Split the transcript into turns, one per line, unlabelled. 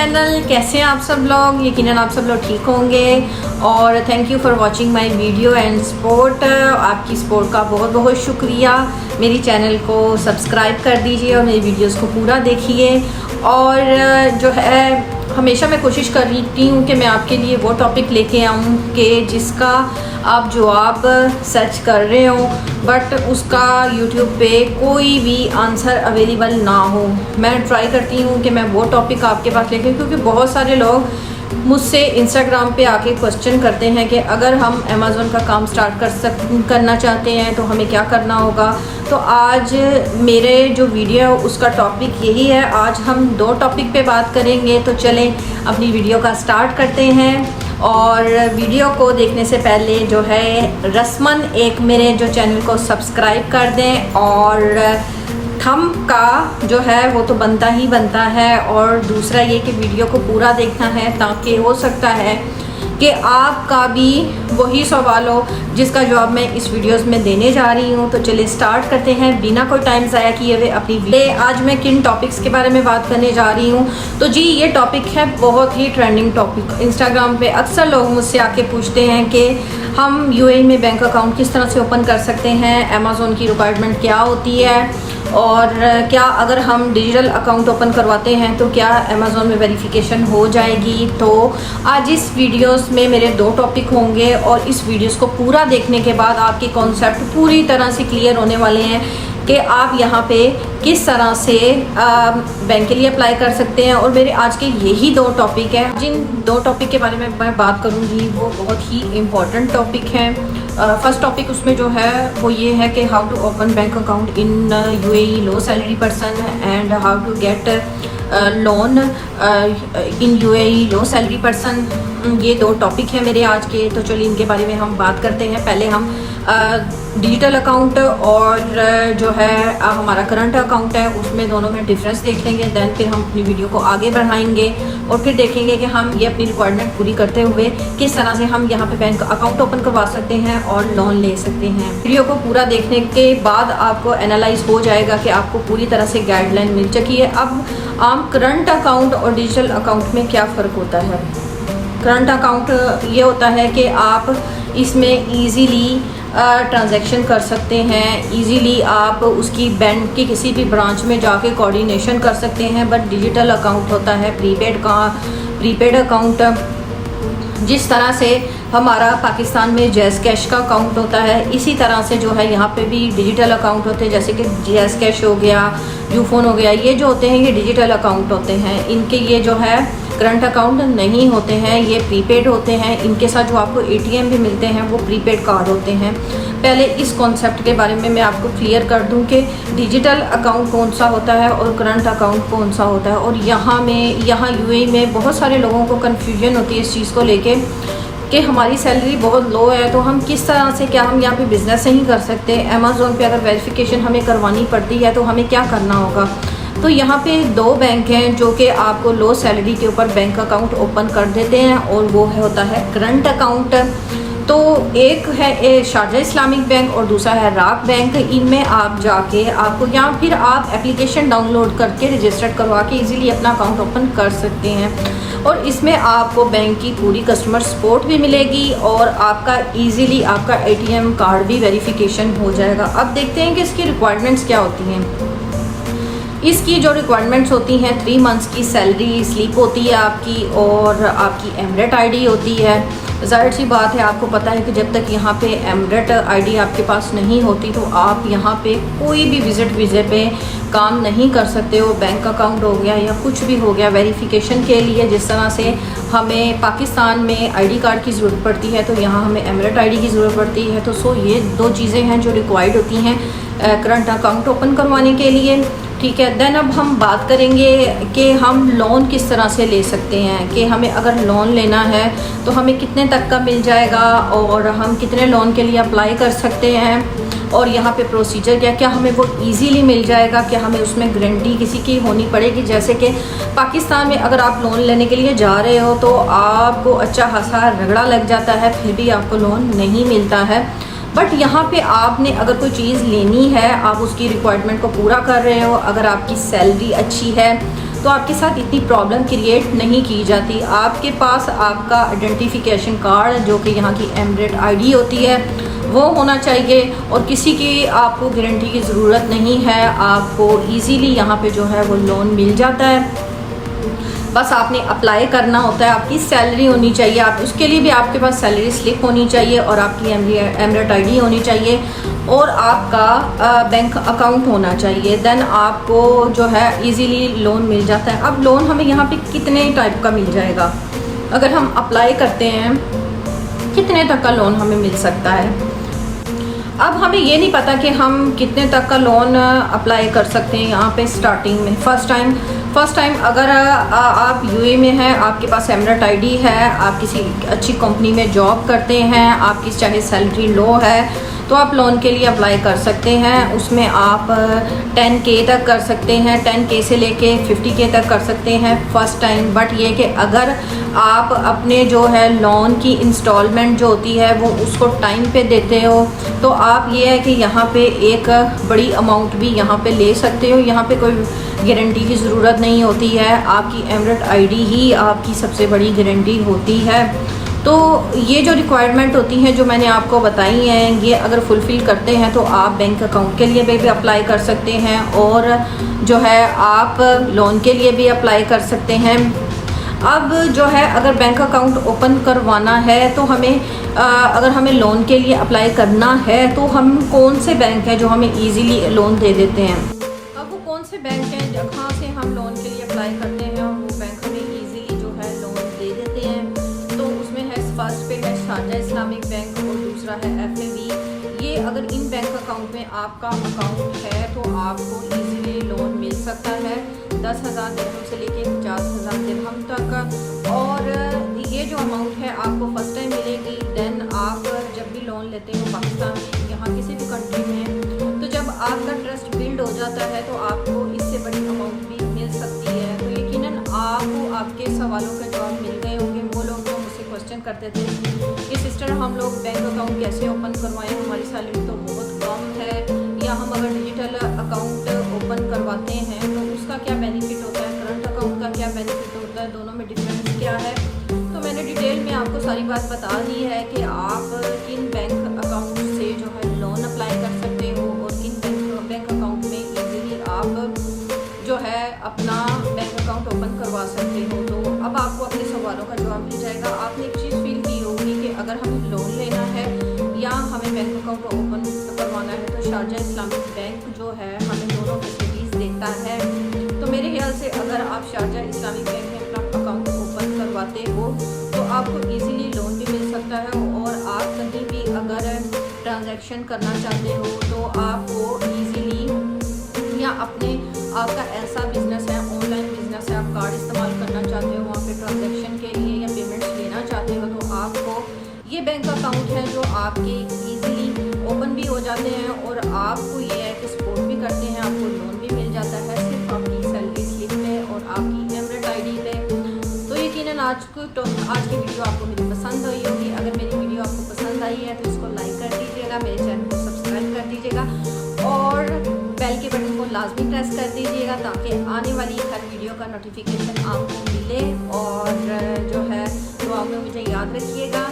Channel. कैसे हैं आप सब लोग? यकीनन आप सब लोग ठीक होंगे और thank you for watching my video and support. आपकी सपोर्ट का बहुत बहुत शुक्रिया। मेरी चैनल को सब्सक्राइब कर दीजिए और मेरी वीडियोस को पूरा देखिए। और जो है हमेशा मैं कोशिश कर रही हूँ कि मैं आपके लिए वो टॉपिक लेके आऊँ कि जिसका आप जवाब सर्च कर रहे हो बट उसका यूट्यूब पे कोई भी आंसर अवेलेबल ना हो। मैं ट्राई करती हूँ कि मैं वो टॉपिक आपके पास लेके, क्योंकि बहुत सारे लोग मुझसे इंस्टाग्राम पे आके क्वेश्चन करते हैं कि अगर हम अमेज़न का काम स्टार्ट करना चाहते हैं तो हमें क्या करना होगा। तो आज मेरे जो वीडियो है उसका टॉपिक यही है। आज हम दो टॉपिक पे बात करेंगे, तो चलें अपनी वीडियो का स्टार्ट करते हैं। और वीडियो को देखने से पहले जो है रस्मन एक मेरे जो चैनल को सब्सक्राइब कर दें और थंब का जो है वो तो बनता ही बनता है। और दूसरा ये कि वीडियो को पूरा देखना है ताकि हो सकता है कि आपका भी वही सवाल हो जिसका जवाब मैं इस वीडियोस में देने जा रही हूँ। तो चलिए स्टार्ट करते हैं बिना कोई टाइम ज़ाया किए हुए अपनी वीडियो। आज मैं किन टॉपिक्स के बारे में बात करने जा रही हूँ, तो जी ये टॉपिक है बहुत ही ट्रेंडिंग टॉपिक। इंस्टाग्राम पे अक्सर लोग मुझसे आके पूछते हैं कि हम यूएई में बैंक अकाउंट किस तरह से ओपन कर सकते हैं, अमेज़न की रिक्वायरमेंट क्या होती है और क्या अगर हम डिजिटल अकाउंट ओपन करवाते हैं तो क्या अमेज़न में वेरिफिकेशन हो जाएगी। तो आज इस वीडियोस में मेरे दो टॉपिक होंगे और इस वीडियोस को पूरा देखने के बाद आपके कॉन्सेप्ट पूरी तरह से क्लियर होने वाले हैं कि आप यहाँ पे किस तरह से बैंक के लिए अप्लाई कर सकते हैं। और मेरे आज के यही दो टॉपिक हैं। जिन दो टॉपिक के बारे में मैं बात करूँगी वो बहुत ही इम्पॉर्टेंट टॉपिक हैं। फर्स्ट टॉपिक उसमें जो है वो ये है कि how to open bank account in UAE low salary person and how to get loan in UAE low salary person. ये दो टॉपिक हैं मेरे आज के, तो चलिए इनके बारे में हम बात करते हैं। पहले हम डिजिटल अकाउंट और जो है हमारा करंट अकाउंट है उसमें दोनों में डिफरेंस देख लेंगे। देन फिर हम अपनी वीडियो को आगे बढ़ाएंगे और फिर देखेंगे कि हम ये अपनी रिक्वायरमेंट पूरी करते हुए किस तरह से हम यहाँ पे बैंक अकाउंट ओपन करवा सकते हैं और लोन ले सकते हैं। वीडियो को पूरा देखने के बाद आपको एनालाइज हो जाएगा कि आपको पूरी तरह से गाइडलाइन मिल चुकी है। अब आम करंट अकाउंट और डिजिटल अकाउंट में क्या फ़र्क होता है। करंट अकाउंट ये होता है कि आप इसमें ईज़िली ट्रांजैक्शन कर सकते हैं, इजीली आप उसकी बैंक की किसी भी ब्रांच में जाके कोऑर्डिनेशन कर सकते हैं। बट डिजिटल अकाउंट होता है प्रीपेड अकाउंट। जिस तरह से हमारा पाकिस्तान में जैज़ कैश का अकाउंट होता है इसी तरह से जो है यहाँ पे भी डिजिटल अकाउंट होते हैं, जैसे कि जैज़ कैश हो गया, यूफोन हो गया। ये जो होते हैं ये डिजिटल अकाउंट होते हैं। इनके ये जो है करंट अकाउंट नहीं होते हैं, ये प्रीपेड होते हैं। इनके साथ जो आपको एटीएम भी मिलते हैं वो प्रीपेड कार्ड होते हैं। पहले इस कॉन्सेप्ट के बारे में मैं आपको क्लियर कर दूं कि डिजिटल अकाउंट कौन सा होता है और करंट अकाउंट कौन सा होता है। और यहाँ यूएई में बहुत सारे लोगों को कन्फ्यूजन होती है इस चीज़ को लेके कि हमारी सैलरी बहुत लो है तो हम किस तरह से, क्या हम यहाँ पे बिज़नेस नहीं कर सकते। अमेज़न पे अगर वेरिफिकेशन हमें करवानी पड़ती है तो हमें क्या करना होगा। तो यहाँ पे दो बैंक हैं जो कि आपको लो सैलरी के ऊपर बैंक अकाउंट ओपन कर देते हैं और वो होता है करंट अकाउंट। तो एक है शारजा इस्लामिक बैंक और दूसरा है राक बैंक। इनमें आप जाके आपको या फिर आप एप्लीकेशन डाउनलोड करके रजिस्टर करवा के इजीली अपना अकाउंट ओपन कर सकते हैं। और इसमें आपको बैंक की पूरी कस्टमर सपोर्ट भी मिलेगी और आपका इजीली आपका एटीएम कार्ड भी वेरिफिकेशन हो जाएगा। अब देखते हैं कि इसकी रिक्वायरमेंट्स क्या होती हैं। इसकी जो रिक्वायरमेंट्स होती हैं 3 मंथ्स की सैलरी स्लिप होती है आपकी और आपकी एमरेट आईडी होती है। ज़ाहिर सी बात है, आपको पता है कि जब तक यहाँ पे एमरेट आईडी आपके पास नहीं होती तो आप यहाँ पे कोई भी विज़िट वीज़े पे काम नहीं कर सकते हो। बैंक अकाउंट हो गया या कुछ भी हो गया, वेरिफिकेशन के लिए जिस तरह से हमें पाकिस्तान में आईडी कार्ड की ज़रूरत पड़ती है तो यहाँ हमें एमरेट आईडी की ज़रूरत पड़ती है। तो ये दो चीज़ें हैं जो रिक्वायर्ड होती हैं करंट अकाउंट ओपन करवाने के लिए। ठीक है, देन अब हम बात करेंगे कि हम लोन किस तरह से ले सकते हैं, कि हमें अगर लोन लेना है तो हमें कितने तक का मिल जाएगा और हम कितने लोन के लिए अप्लाई कर सकते हैं और यहाँ पे प्रोसीजर क्या हमें वो इजीली मिल जाएगा, क्या हमें उसमें गारंटी किसी की होनी पड़ेगी। जैसे कि पाकिस्तान में अगर आप लोन लेने के लिए जा रहे हो तो आपको अच्छा खासा रगड़ा लग जाता है, फिर भी आपको लोन नहीं मिलता है। बट यहाँ पे आपने अगर कोई चीज़ लेनी है, आप उसकी रिक्वायरमेंट को पूरा कर रहे हो, अगर आपकी सैलरी अच्छी है तो आपके साथ इतनी प्रॉब्लम क्रिएट नहीं की जाती। आपके पास आपका आइडेंटिफिकेशन कार्ड जो कि यहाँ की एमरेट आईडी होती है वो होना चाहिए, और किसी की आपको गारंटी की ज़रूरत नहीं है, आपको इजीली यहाँ पे जो है वो लोन मिल जाता है। बस आपने अप्लाई करना होता है, आपकी सैलरी होनी चाहिए, आप उसके लिए भी आपके पास सैलरी स्लिप होनी चाहिए, और आपकी एमरेट आईडी होनी चाहिए, और आपका बैंक अकाउंट होना चाहिए। देन आपको जो है इजीली लोन मिल जाता है। अब लोन हमें यहाँ पे कितने टाइप का मिल जाएगा, अगर हम अप्लाई करते हैं कितने तक का लोन हमें मिल सकता है। अब हमें ये नहीं पता कि हम कितने तक का लोन अप्लाई कर सकते हैं यहाँ पे स्टार्टिंग में। फर्स्ट टाइम अगर आप यूए में हैं, आपके पास एमरेट आईडी है, आप किसी अच्छी कंपनी में जॉब करते हैं, आपकी चाहे सैलरी लो है, तो आप लोन के लिए अप्लाई कर सकते हैं। उसमें आप 10K तक कर सकते हैं, 10K से लेके 50K तक कर सकते हैं फ़र्स्ट टाइम। बट ये कि अगर आप अपने जो है लोन की इंस्टॉलमेंट जो होती है वो उसको टाइम पे देते हो, तो आप ये है कि यहाँ पे एक बड़ी अमाउंट भी यहाँ पे ले सकते हो। यहाँ पे कोई गारंटी की ज़रूरत नहीं होती है, आपकी एमरेट आईडी ही आपकी सबसे बड़ी गारंटी होती है। तो ये जो रिक्वायरमेंट होती हैं जो मैंने आपको बताई हैं, ये अगर फुलफ़िल करते हैं तो आप बैंक अकाउंट के लिए भी अप्लाई कर सकते हैं, और जो है आप लोन के लिए भी अप्लाई कर सकते हैं। अब जो है अगर बैंक अकाउंट ओपन करवाना है तो हमें अगर हमें लोन के लिए अप्लाई करना है तो हम कौन से बैंक हैं जो हमें ईज़िली लोन दे देते हैं। अब वो कौन से बैंक हैं जहाँ से हम लोन के लिए अप्लाई करते हैं और वो बैंक हमें ईज़िली जो है लोन दे देते हैं। फर्स्ट पे है शारजा इस्लामिक बैंक और दूसरा है FAB। ये अगर इन बैंक अकाउंट में आपका अकाउंट है तो आपको इजीली लोन मिल सकता है 10,000 दिरहम से लेके 50,000 दिरहम तक। और ये जो अमाउंट है आपको फर्स्ट टाइम मिलेगी। देन आप जब भी लोन लेते हो पाकिस्तान में, यहाँ किसी भी कंट्री में, तो जब आपका ट्रस्ट बिल्ड हो जाता है तो आपको इससे बड़ी अमाउंट भी मिल सकती है। तो यकीनन आपको आपके सवालों का जवाब मिल गए होंगे। वो लोग जो मुझसे क्वेश्चन करते थे कि सिस्टर हम लोग बैंक अकाउंट कैसे ओपन करवाएं, हमारी सैलरी तो बहुत कम है, या हम अगर डिजिटल अकाउंट ओपन करवाते हैं तो उसका क्या बेनिफिट होता है, करंट अकाउंट का क्या बेनिफिट होता है, दोनों में डिफरेंस क्या है। तो मैंने डिटेल में आपको सारी बात बता दी है कि आप किन बैंक अकाउंट से जो है लोन अप्लाई कर सकते हो और किन बैंक अकाउंट में ईजीली आप जो है अपना बैंक अकाउंट ओपन करवा सकते हो। तो अब आपको अपने सवालों का जवाब मिल जाएगा। आपने एक चीज़ फील की होगी कि अगर हमें लोन लेना है या हमें बैंक अकाउंट ओपन करवाना है तो शारजा इस्लामिक बैंक जो है हमें दोनों फैसिलिटीज़ देता है। तो मेरे ख्याल से अगर आप शारजा इस्लामिक बैंक में अपना अकाउंट ओपन करवाते हो तो आपको ईजीली लोन भी मिल सकता है, और आप कहीं भी अगर ट्रांजैक्शन करना चाहते हो तो आपको ईजीली, या अपने आपका ऐसा बिजनेस है, ऑनलाइन बिजनेस है, आप कार्ड इस्तेमाल करना चाहते हो वहाँ पे ट्रांजैक्शन के लिए या पेमेंट्स लेना चाहते हो, तो आपको ये बैंक अकाउंट है जो आपके इजीली ओपन भी हो जाते हैं, और आपको ये है कि सपोर्ट भी करते हैं, आपको लोन भी मिल जाता है सिर्फ आपकी सैलरी स्लिप पे और आपकी एमरेट आईडी पे। तो यकीनन आज की वीडियो आपको मेरी पसंद आई होगी। अगर मेरी वीडियो आपको पसंद आई है तो इसको लाइक कर दीजिएगा, मेरे चैनल को सब्सक्राइब कर दीजिएगा, और बेल के बटन को लाजमी प्रेस कर दीजिएगा ताकि आने वाली हर वीडियो का नोटिफिकेशन आपको मिले। और जो है दुआ में मुझे याद रखिएगा।